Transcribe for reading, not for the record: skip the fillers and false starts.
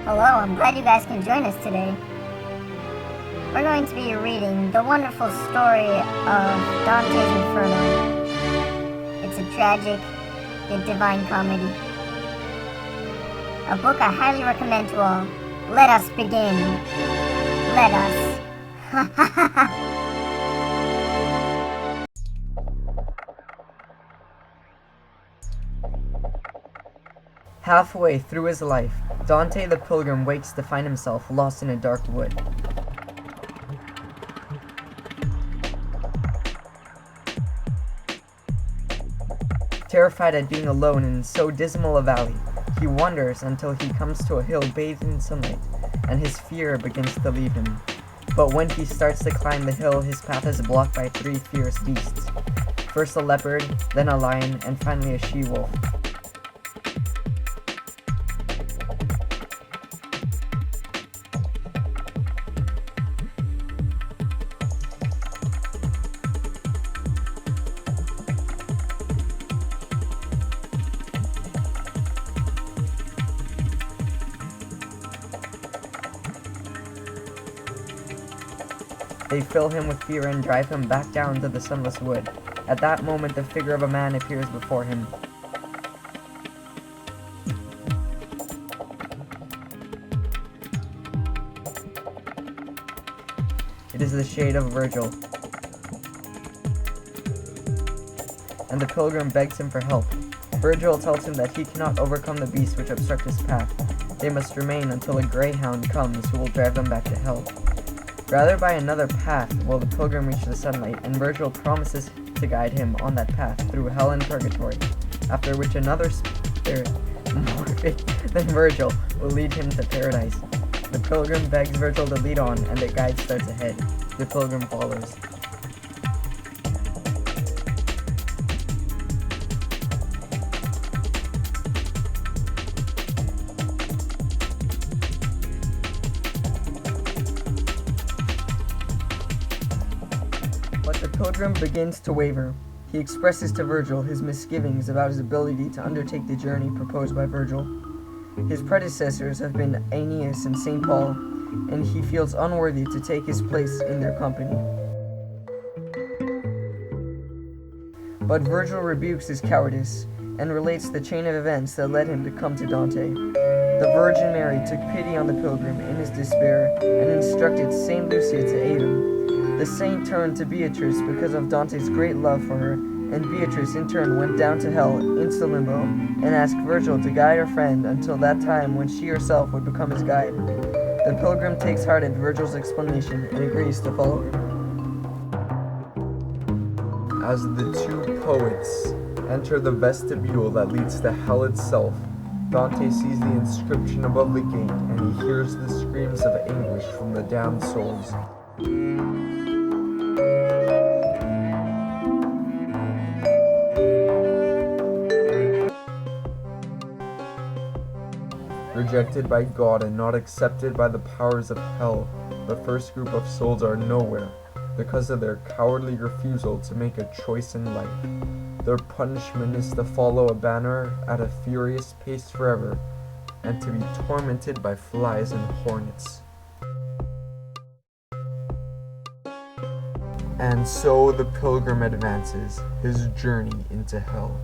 Hello, I'm glad you guys can join us today. We're going to be reading the wonderful story of Dante's Inferno. It's a tragic yet divine comedy. A book I highly recommend to all. Let us begin. Let us. Halfway through his life, Dante the Pilgrim wakes to find himself lost in a dark wood. Terrified at being alone in so dismal a valley, he wanders until he comes to a hill bathed in sunlight, and his fear begins to leave him. But when he starts to climb the hill, his path is blocked by 3 fierce beasts. First a leopard, then a lion, and finally a she-wolf. They fill him with fear and drive him back down to the sunless wood. At that moment, the figure of a man appears before him. It is the shade of Virgil. And the pilgrim begs him for help. Virgil tells him that he cannot overcome the beasts which obstruct his path. They must remain until a greyhound comes who will drive them back to hell. Rather by another path will the pilgrim reach the sunlight, and Virgil promises to guide him on that path through hell and purgatory, after which another spirit, more big than Virgil, will lead him to paradise. The pilgrim begs Virgil to lead on, and the guide starts ahead. The pilgrim follows. But the pilgrim begins to waver. He expresses to Virgil his misgivings about his ability to undertake the journey proposed by Virgil. His predecessors have been Aeneas and St. Paul, and he feels unworthy to take his place in their company. But Virgil rebukes his cowardice and relates the chain of events that led him to come to Dante. The Virgin Mary took pity on the pilgrim in his despair and instructed St. Lucia to aid him. The saint turned to Beatrice because of Dante's great love for her, and Beatrice in turn went down to hell into limbo and asked Virgil to guide her friend until that time when she herself would become his guide. The pilgrim takes heart at Virgil's explanation and agrees to follow her. As the 2 poets enter the vestibule that leads to hell itself, Dante sees the inscription above the gate, and he hears the screams of anguish from the damned souls. Rejected by God and not accepted by the powers of hell, the first group of souls are nowhere because of their cowardly refusal to make a choice in life. Their punishment is to follow a banner at a furious pace forever and to be tormented by flies and hornets. And so the pilgrim advances his journey into hell.